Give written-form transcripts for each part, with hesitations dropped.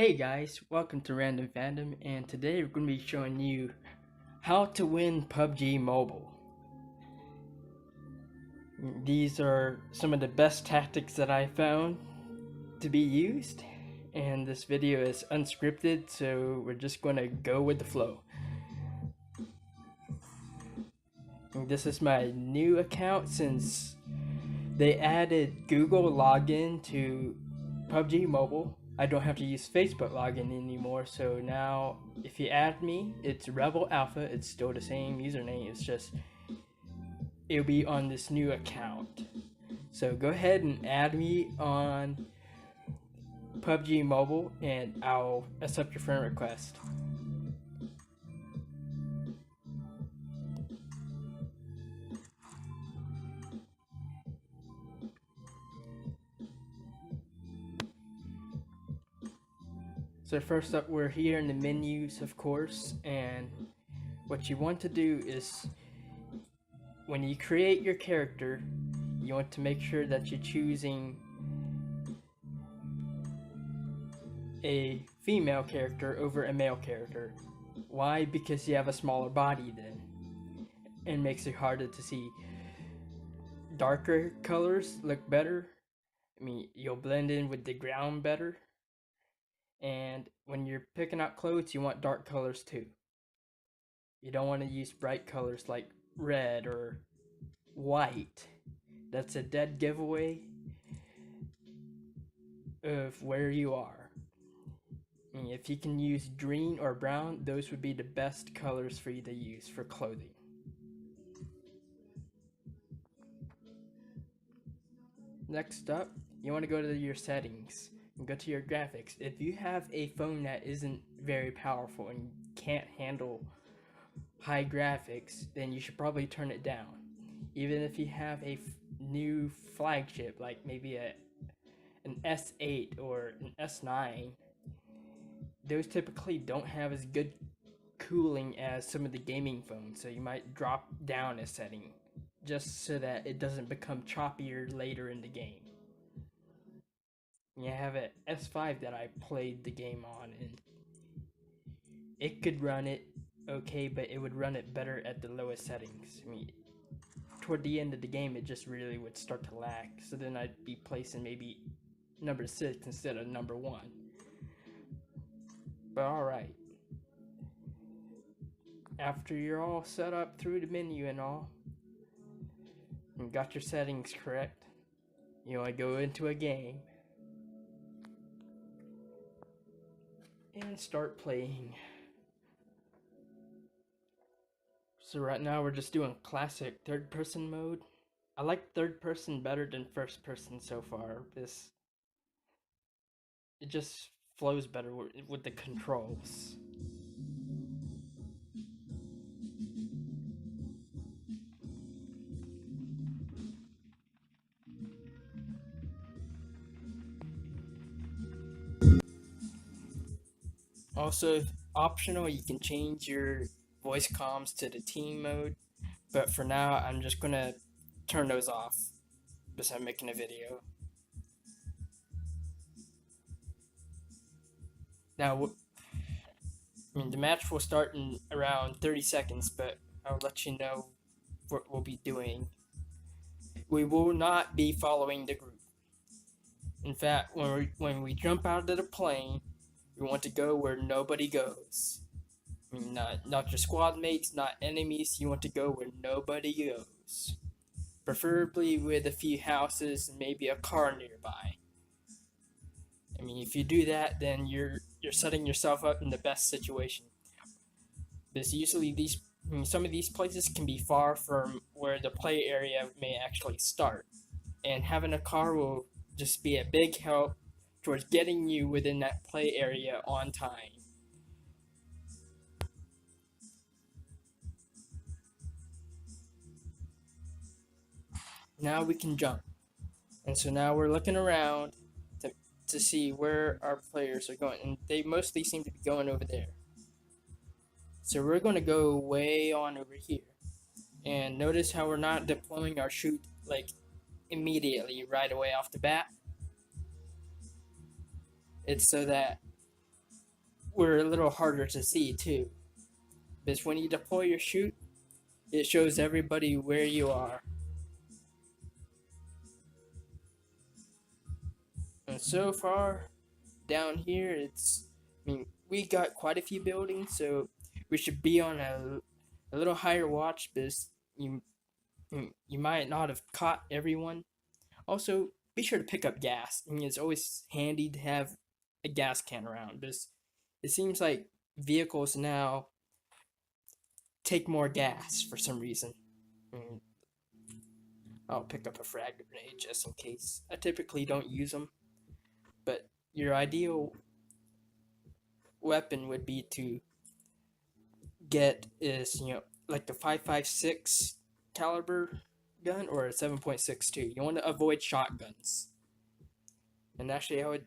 Hey guys, welcome to Random Fandom, and today we're going to be showing you how to win PUBG Mobile. These are some of the best tactics that I found to be used, and this video is unscripted, so we're just going to go with the flow. And this is my new account since they added Google login to PUBG Mobile. I don't have to use Facebook login anymore, so now if you add me, it's Rebel Alpha. It's still the same username, it's just it'll be on this new account. So go ahead and add me on PUBG Mobile and I'll accept your friend request. So first up, we're here in the menus, of course, and what you want to do is when you create your character, you want to make sure that you're choosing a female character over a male character. Why? Because you have a smaller body then, and makes it harder to see. Darker colors look better. I mean, you'll blend in with the ground better. And when you're picking out clothes, you want dark colors too. You don't want to use bright colors like red or white. That's a dead giveaway of where you are. I mean, if you can use green or brown, those would be the best colors for you to use for clothing. Next up, you want to go to your settings and go to your graphics. If you have a phone that isn't very powerful and can't handle high graphics, then you should probably turn it down. Even if you have a new flagship, like maybe an S8 or an S9, those typically don't have as good cooling as some of the gaming phones, so you might drop down a setting just so that it doesn't become choppier later in the game. You have an S5 that I played the game on, and it could run it okay, but it would run it better at the lowest settings. I mean, toward the end of the game, it just really would start to lag, so then I'd be placing maybe number 6 instead of number 1. But alright. After you're all set up through the menu and all, and got your settings correct, you want to go into a game and start playing. So right now we're just doing classic third person mode. I like third person better than first person so far. It just flows better with the controls. Also, if optional, you can change your voice comms to the team mode, but for now I'm just gonna turn those off because I'm making a video. Now, I mean, the match will start in around 30 seconds, but I'll let you know what we'll be doing. We will not be following the group. In fact, when we jump out of the plane, we want to go where nobody goes. I mean, not your squad mates, not enemies. You want to go where nobody goes. Preferably with a few houses and maybe a car nearby. I mean, if you do that, then you're setting yourself up in the best situation. Because usually some of these places can be far from where the play area may actually start. And having a car will just be a big help towards getting you within that play area on time. Now we can jump. And so now we're looking around to see where our players are going. And they mostly seem to be going over there. So we're going to go way on over here. And notice how we're not deploying our chute like immediately right away off the bat. It's so that were a little harder to see too, because when you deploy your chute, it shows everybody where you are. And so far, down here, I mean, we got quite a few buildings, so we should be on a little higher watch, because you might not have caught everyone. Also, be sure to pick up gas. I mean, it's always handy to have a gas can around, because it seems like vehicles now take more gas for some reason. I'll pick up a frag grenade just in case. I typically don't use them, but your ideal weapon would be to get is, like the 5.56 caliber gun or a 7.62. You want to avoid shotguns. And actually, I would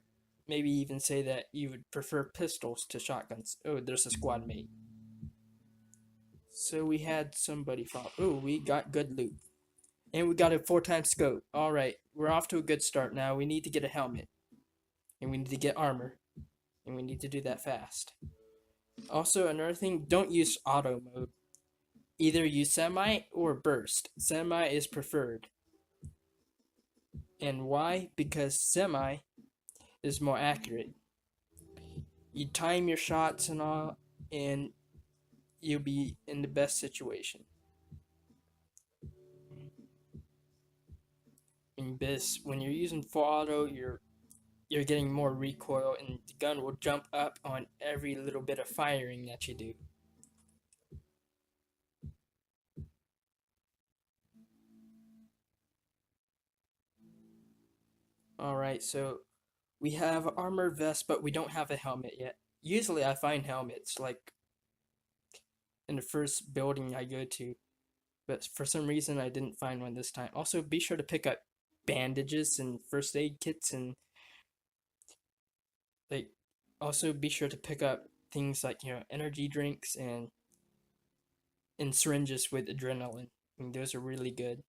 maybe even say that you would prefer pistols to shotguns. Oh, there's a squad mate. So we had somebody follow. Oh, we got good loot. And we got a 4x scope. Alright, we're off to a good start now. We need to get a helmet. And we need to get armor. And we need to do that fast. Also, another thing, don't use auto mode. Either use semi or burst. Semi is preferred. And why? Because semi is more accurate. You time your shots and all, and you'll be in the best situation. In this, when you're using full auto, you're getting more recoil, and the gun will jump up on every little bit of firing that you do. Alright, so we have armor vest, but we don't have a helmet yet. Usually I find helmets, like, in the first building I go to, but for some reason I didn't find one this time. Also, be sure to pick up bandages and first aid kits, and also be sure to pick up things like, energy drinks and syringes with adrenaline. I mean, those are really good.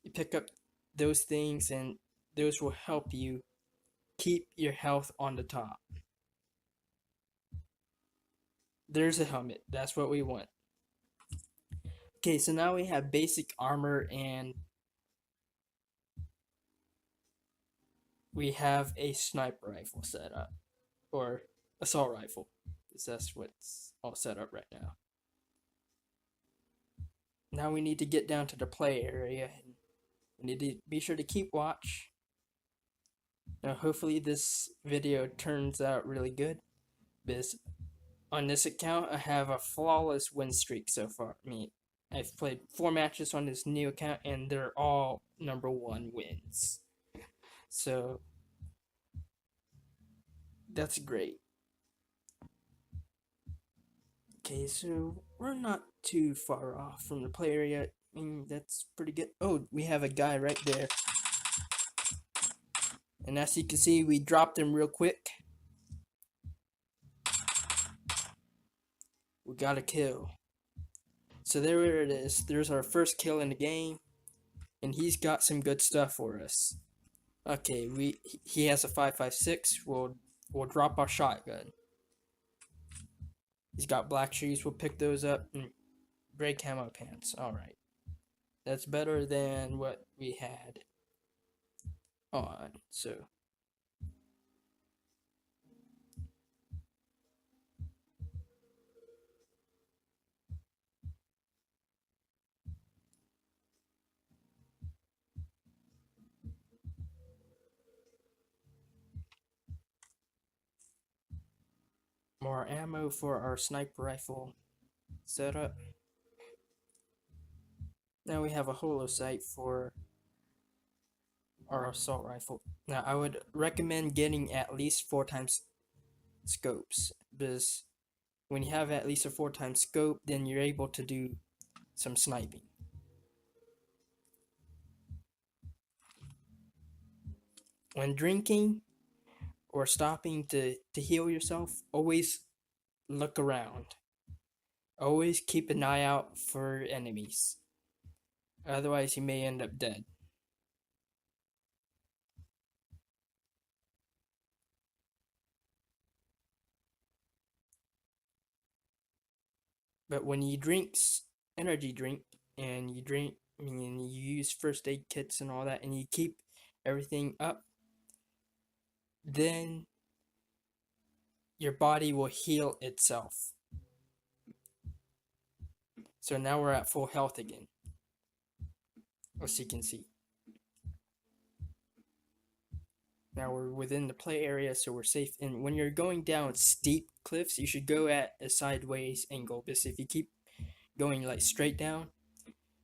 You pick up those things, and those will help you keep your health on the top. There's a helmet. That's what we want. Okay, so now we have basic armor, and we have a sniper rifle set up. Or assault rifle, because that's what's all set up right now. Now we need to get down to the play area, and we need to be sure to keep watch. Now hopefully this video turns out really good, because on this account I have a flawless win streak so far. I mean, I've played 4 matches on this new account, and they're all #1 wins. So that's great. Okay, so we're not too far off from the play area. I mean, that's pretty good. Oh, we have a guy right there. And as you can see, we dropped him real quick. We got a kill. So there it is. There's our first kill in the game. And he's got some good stuff for us. Okay, he has a 5.56. We'll drop our shotgun. He's got black shoes. We'll pick those up. And gray camo pants. Alright. That's better than what we had on. So more ammo for our sniper rifle setup. Now we have a holo sight for our assault rifle. Now I would recommend getting at least 4x scopes, because when you have at least a 4x scope, then you're able to do some sniping. When drinking or stopping to heal yourself, always look around. Always keep an eye out for enemies. Otherwise, you may end up dead. But when you drink energy drink and you drink, I mean, you use first aid kits and all that, and you keep everything up, then your body will heal itself. So now we're at full health again, as you can see. Now we're within the play area, so we're safe. And when you're going down steep cliffs, you should go at a sideways angle, because if you keep going like straight down,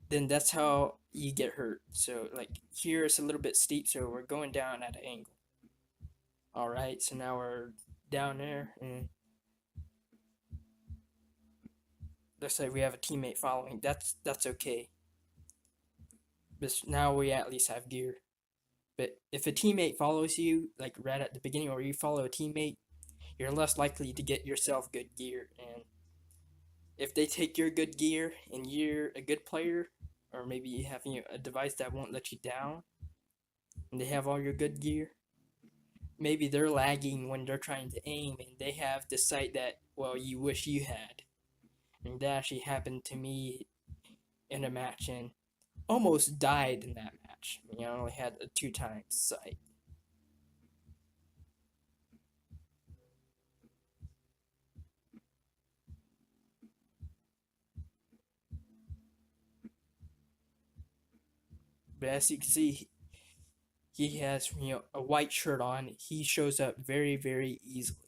then that's how you get hurt. So like here it's a little bit steep, so we're going down at an angle. Alright, so now we're down there, and looks like we have a teammate following. That's okay. But now we at least have gear. But if a teammate follows you, like right at the beginning, or you follow a teammate, you're less likely to get yourself good gear. And if they take your good gear and you're a good player, or maybe you have a device that won't let you down, and they have all your good gear, maybe they're lagging when they're trying to aim, and they have the sight that, well, you wish you had. And that actually happened to me in a match, and almost died in that match. I mean, I only had a 2 times sight. But as you can see, he has a white shirt on. He shows up very, very easily.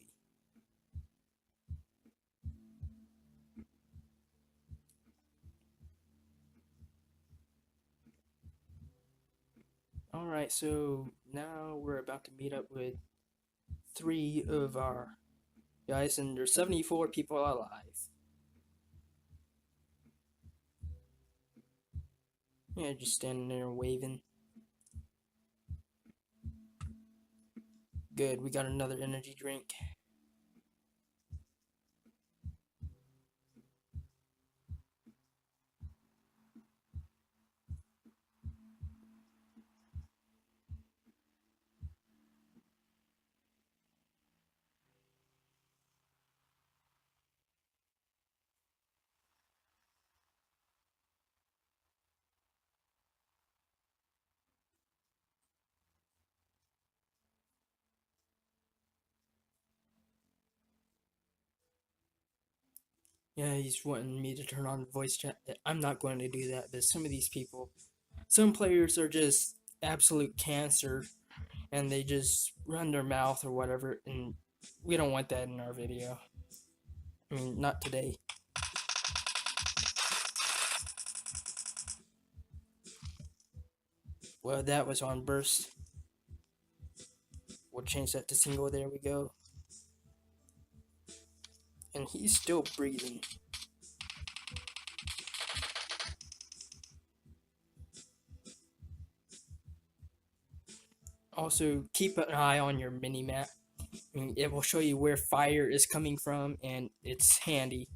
Alright, so now we're about to meet up with 3 of our guys, and there's 74 people alive. Yeah, just standing there waving. Good, we got another energy drink. Yeah, he's wanting me to turn on voice chat. I'm not going to do that, but some of these people, some players are just absolute cancer, and they just run their mouth or whatever, and we don't want that in our video. I mean, not today. Well, that was on burst. We'll change that to single. There we go. And he's still breathing. Also, keep an eye on your mini-map. I mean, it will show you where fire is coming from, and it's handy.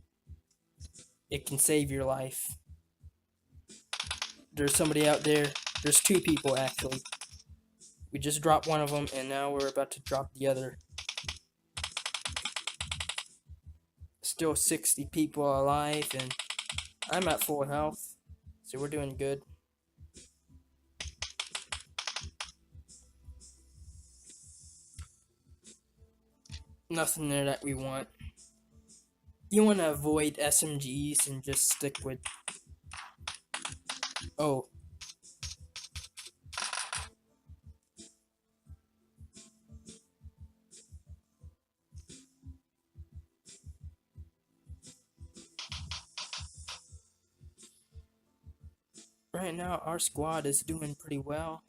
It can save your life. There's somebody out there. There's 2 people, actually. We just dropped one of them, and now we're about to drop the other. Still 60 people alive, and I'm at full health, so we're doing good. Nothing there that we want. You want to avoid SMGs and just stick with... Oh. Right now, our squad is doing pretty well.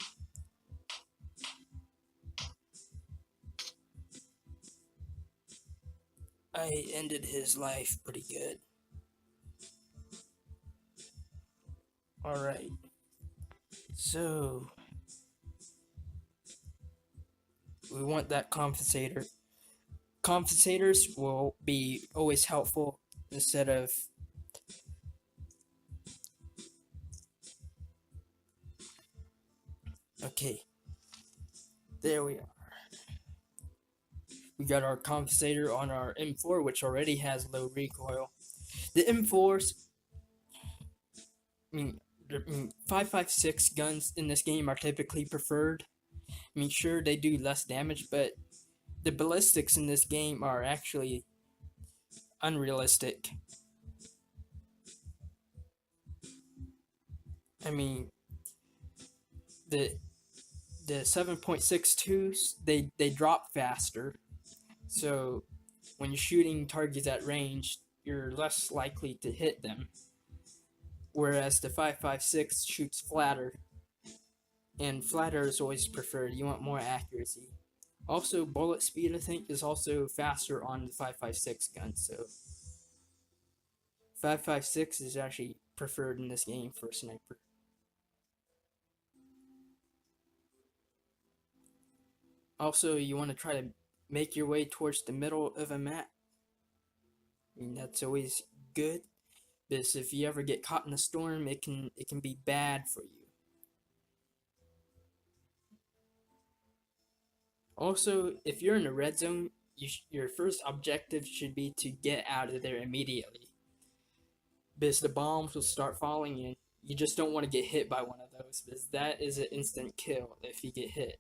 I ended his life pretty good. Alright. So, we want that compensator. Compensators will be always helpful instead of... Okay. There we are. We got our compensator on our M4, which already has low recoil. The M4s, I mean, 5.56 guns in this game are typically preferred. I mean, sure, they do less damage, but the ballistics in this game are actually unrealistic. I mean, the 7.62s, they drop faster, so when you're shooting targets at range, you're less likely to hit them. Whereas the 5.56 shoots flatter, and flatter is always preferred. You want more accuracy. Also, bullet speed, I think, is also faster on the 5.56 gun, so 5.56 is actually preferred in this game for a sniper. Also, you want to try to make your way towards the middle of a map. I mean, that's always good, because if you ever get caught in a storm, it can be bad for you. Also, if you're in a red zone, your first objective should be to get out of there immediately, because the bombs will start falling in. You just don't want to get hit by one of those, because that is an instant kill if you get hit.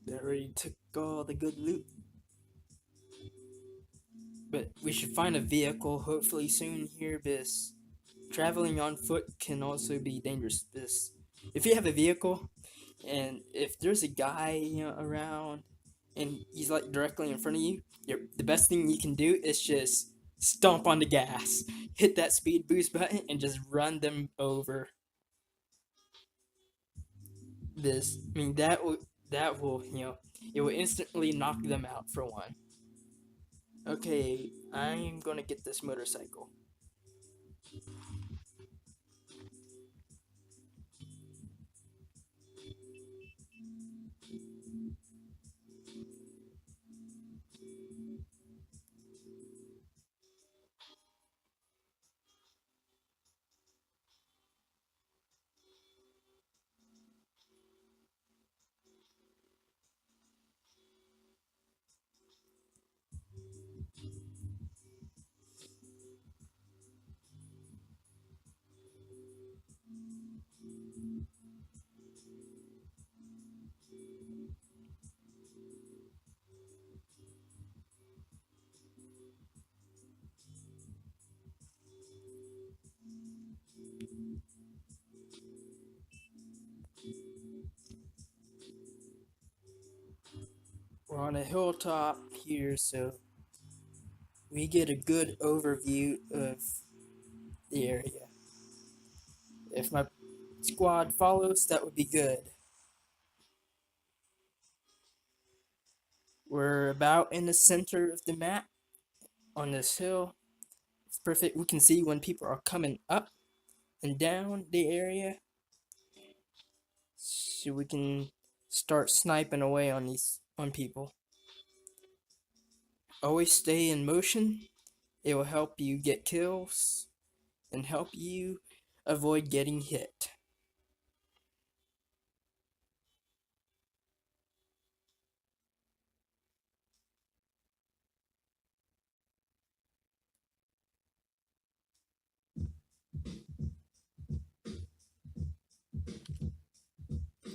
They already took all the good loot. But we should find a vehicle hopefully soon here, because traveling on foot can also be dangerous. This, if you have a vehicle, and if there's a guy around, and he's like directly in front of you, the best thing you can do is just stomp on the gas, hit that speed boost button, and just run them over. This, I mean, that will it will instantly knock them out for one. Okay, I'm gonna get this motorcycle. We're on a hilltop here, so we get a good overview of the area. If my squad follows, that would be good. We're about in the center of the map on this hill. It's perfect. We can see when people are coming up and down the area, so we can start sniping away on people. Always stay in motion. It will help you get kills and help you avoid getting hit.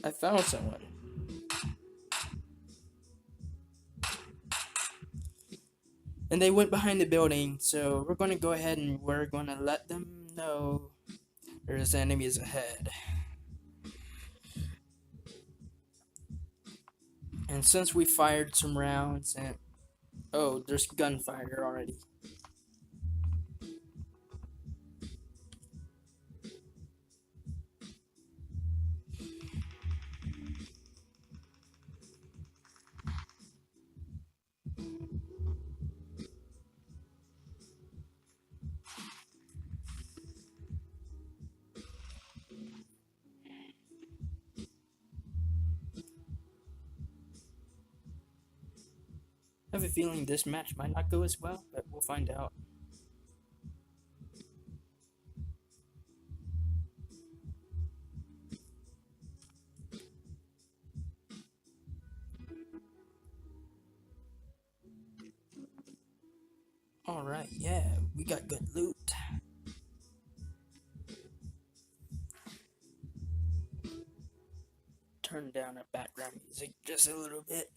I found someone. And they went behind the building, so we're going to go ahead and we're going to let them know there's enemies ahead. And since we fired some rounds and... Oh, there's gunfire already. I have a feeling this match might not go as well, but we'll find out. Alright, yeah, we got good loot. Turn down our background music just a little bit.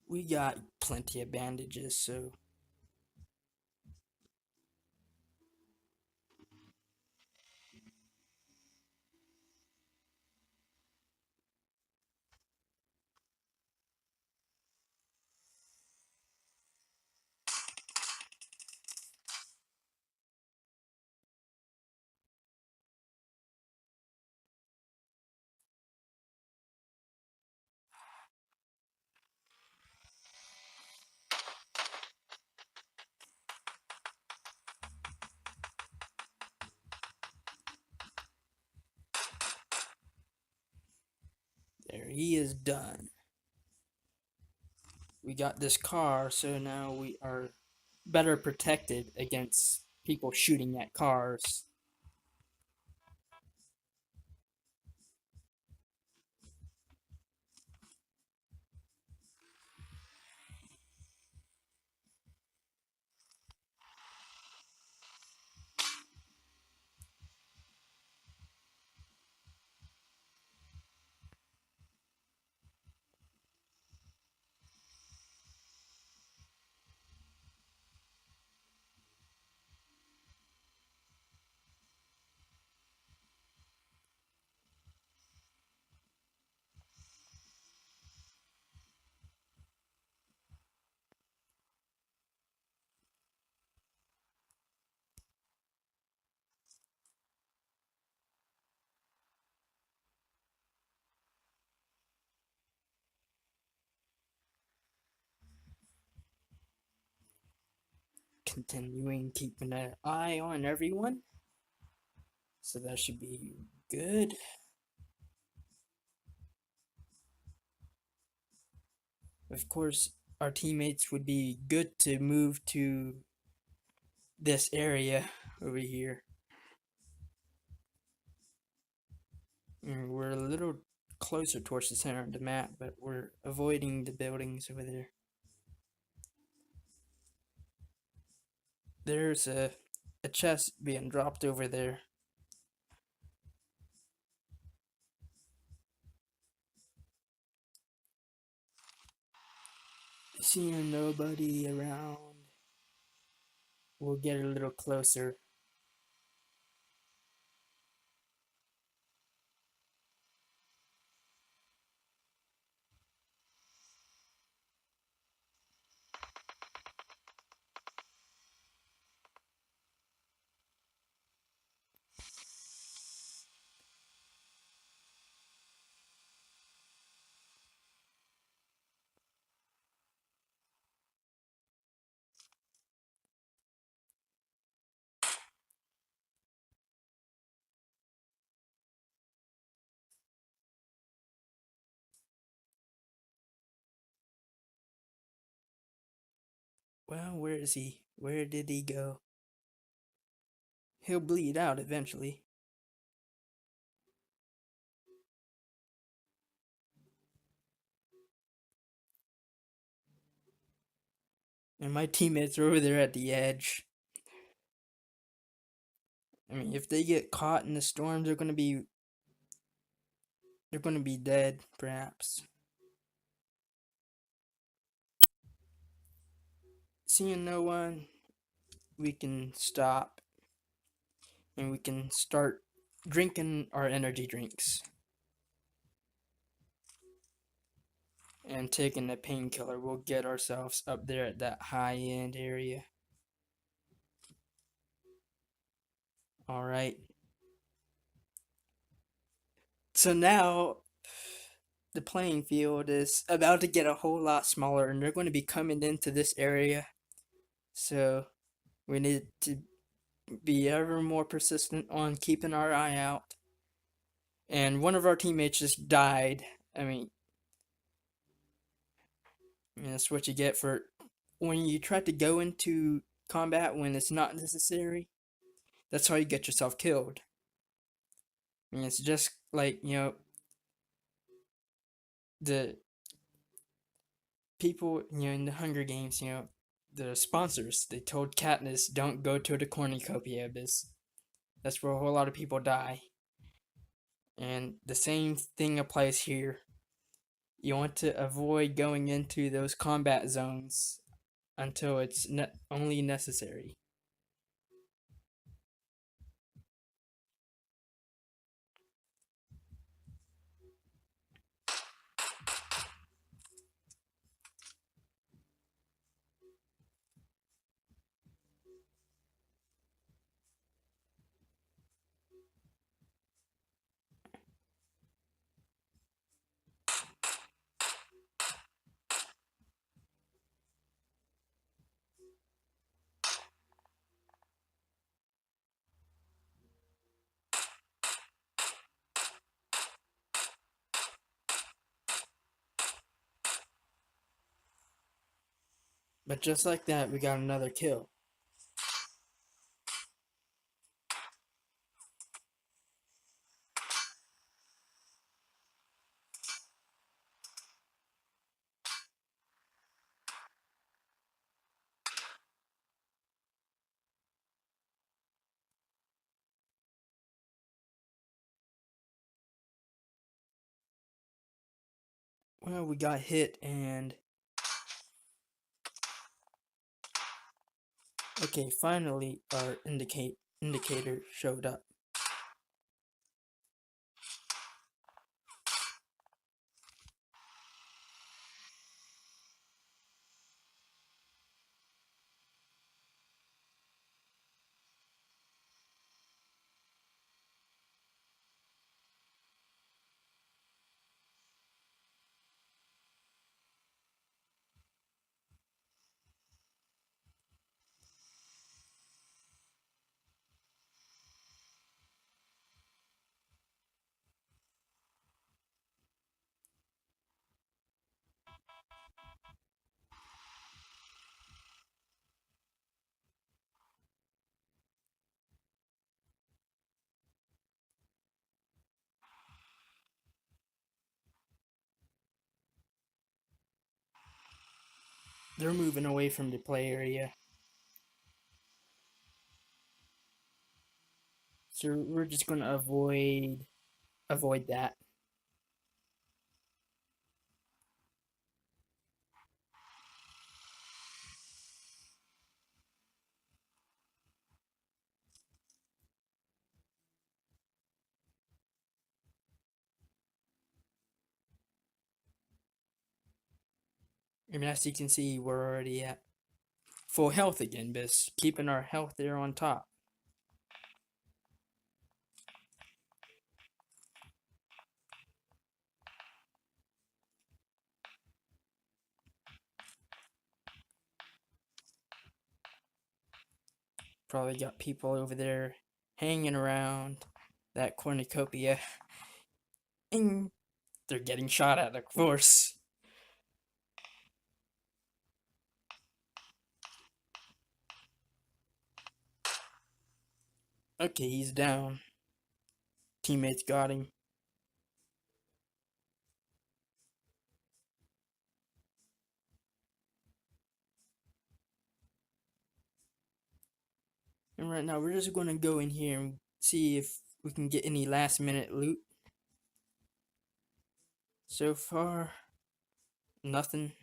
We got plenty of bandages, so... There, he is done. We got this car, so now we are better protected against people shooting at cars. Continuing keeping an eye on everyone. So that should be good. Of course, our teammates would be good to move to this area over here. And we're a little closer towards the center of the map, but we're avoiding the buildings over there. There's a chest being dropped over there. Seeing nobody around, we'll get a little closer. Well, where is he? Where did he go? He'll bleed out eventually. And my teammates are over there at the edge. I mean, if they get caught in the storm, they're gonna be dead, perhaps. Seeing no one, we can stop and we can start drinking our energy drinks and taking the painkiller. We'll get ourselves up there at that high end area. All right. So now the playing field is about to get a whole lot smaller, and they're going to be coming into this area. So we need to be ever more persistent on keeping our eye out. And one of our teammates just died. I mean, that's what you get for when you try to go into combat when it's not necessary. That's how you get yourself killed. I mean, it's just like, the people, in the Hunger Games, the sponsors, they told Katniss, don't go to the cornucopia abyss. That's where a whole lot of people die. And the same thing applies here. You want to avoid going into those combat zones until it's only necessary. But just like that, we got another kill. Well, we got hit and... Okay, finally our indicator showed up. They're moving away from the play area. So we're just gonna avoid that. I mean, as you can see, we're already at full health again, but keeping our health there on top. Probably got people over there hanging around that cornucopia. And they're getting shot at, of course. Okay, he's down. Teammates got him. And right now we're just gonna go in here and see if we can get any last minute loot. So far, nothing.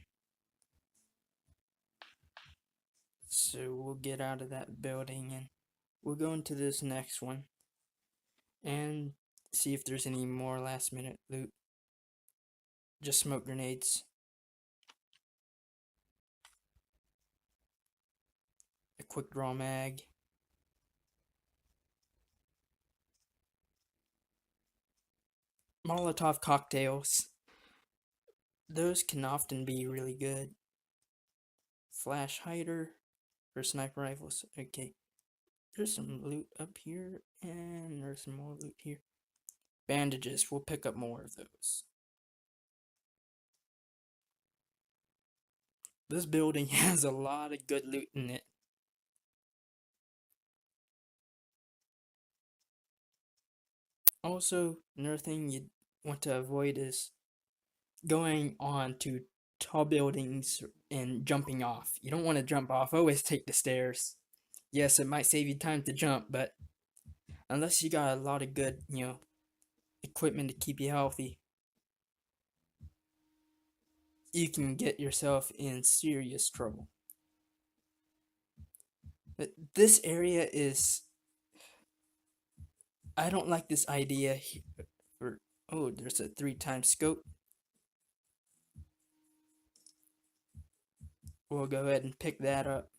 So we'll get out of that building and we'll go into this next one and see if there's any more last minute loot. Just smoke grenades. A quick draw mag. Molotov cocktails. Those can often be really good. Flash hider for sniper rifles. Okay. There's some loot up here and there's some more loot here. Bandages. We'll pick up more of those. This building has a lot of good loot in it. Also, another thing you want to avoid is going on to tall buildings and jumping off. You don't want to jump off. Always take the stairs. Yes, it might save you time to jump, but unless you got a lot of good, equipment to keep you healthy, you can get yourself in serious trouble. But this area is... I don't like this idea for... Oh, there's a 3x scope. We'll go ahead and pick that up.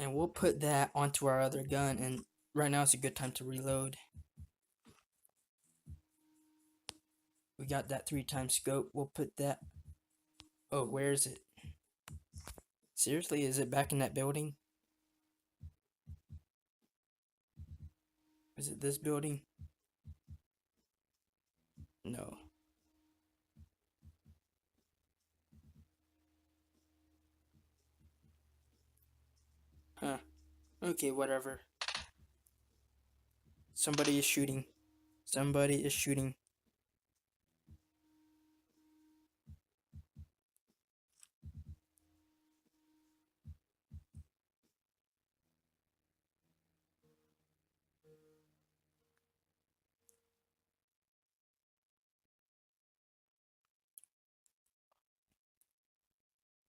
And we'll put that onto our other gun, and right now is a good time to reload. We got that 3x scope. We'll put that... Oh, where is it? Seriously, is it back in that building? Is it this building? No. Huh. Okay, whatever. Somebody is shooting. Somebody is shooting.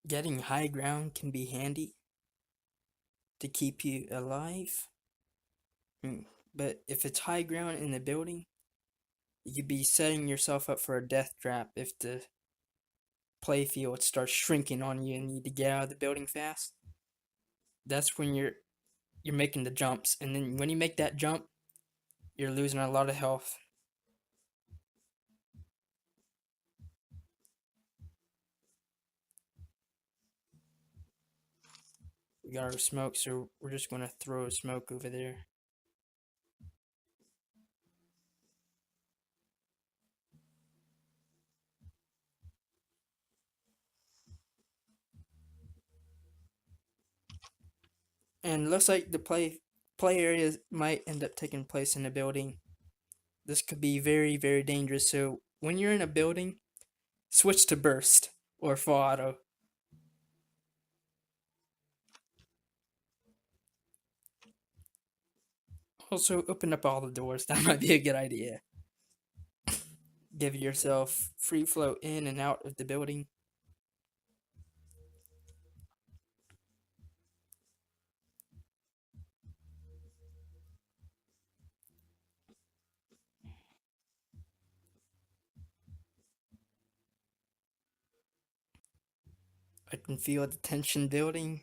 Getting high ground can be handy to keep you alive. But if it's high ground in the building, you could be setting yourself up for a death trap if the playfield starts shrinking on you and you need to get out of the building fast. That's when you're making the jumps, and then when you make that jump, you're losing a lot of health. We got our smoke, so we're just gonna throw a smoke over there. And looks like the play areas might end up taking place in a building. This could be very, very dangerous. So when you're in a building, switch to burst or full auto. Also, open up all the doors. That might be a good idea. Give yourself free flow in and out of the building. I can feel the tension building.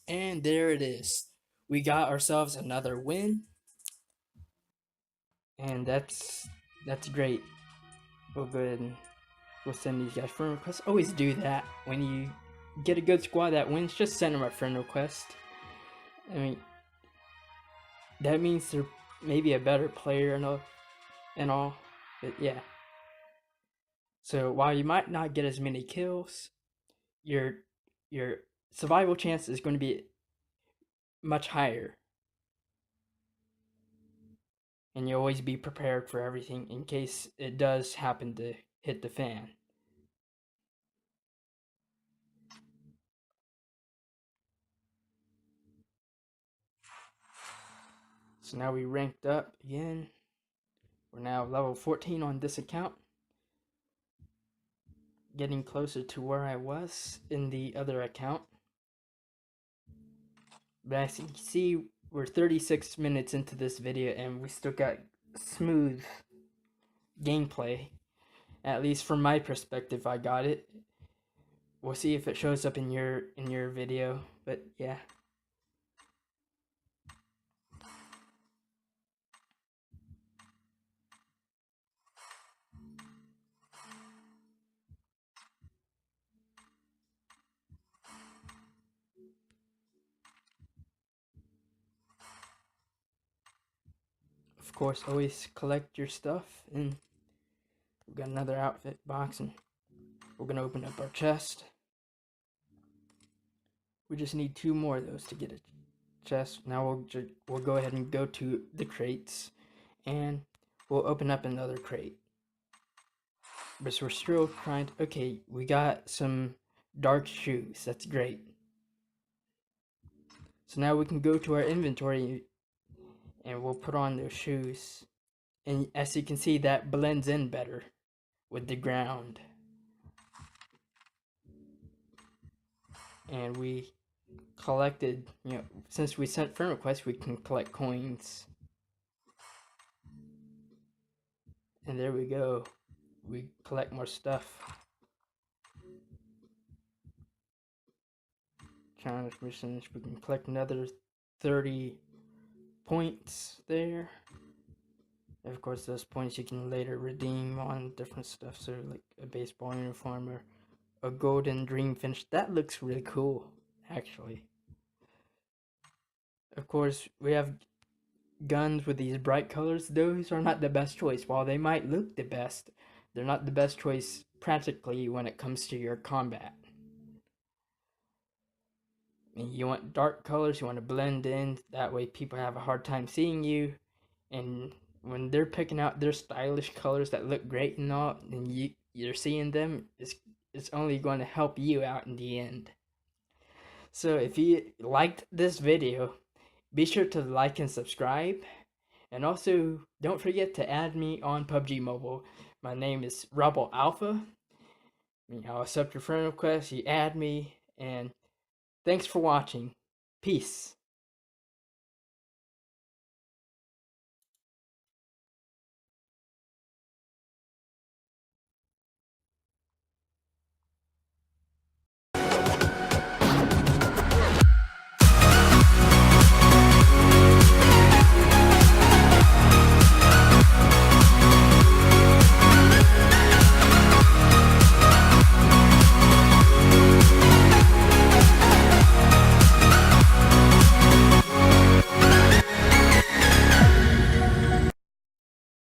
And there it is. We got ourselves another win. And that's great. We'll go ahead and we'll send these guys friend requests. Always do that. When you get a good squad that wins, just send them a friend request. I mean, that means they're maybe a better player and all. But yeah. So while you might not get as many kills, your survival chance is going to be much higher. And you always be prepared for everything in case it does happen to hit the fan. So now we ranked up again. We're now level 14 on this account. Getting closer to where I was in the other account. But as you can see, we're 36 minutes into this video and we still got smooth gameplay. At least from my perspective, I got it. We'll see if it shows up in your video, but yeah. Of course, always collect your stuff, and we've got another outfit box, and we're gonna open up our chest. We just need 2 more of those to get a chest. Now we'll go ahead and go to the crates, and we'll open up another crate. But we're still trying to, okay, we got some dark shoes. That's great. So now we can go to our inventory and we'll put on those shoes. And as you can see, that blends in better with the ground. And we collected, since we sent friend requests, we can collect coins. And there we go. We collect more stuff. Challenge missions, we can collect another 30 points there. And of course, those points you can later redeem on different stuff, so like a baseball uniform or a golden dream finish. That looks really cool, actually. Of course, we have guns with these bright colors. Those are not the best choice. While they might look the best, they're not the best choice practically when it comes to your combat. You want dark colors, you want to blend in, that way people have a hard time seeing you, and when they're picking out their stylish colors that look great and all, and you're seeing them, it's only going to help you out in the end. So if you liked this video, be sure to like and subscribe, and also don't forget to add me on PUBG Mobile. My name is Rebel Alpha. I'll accept your friend request, you add me, and thanks for watching. Peace.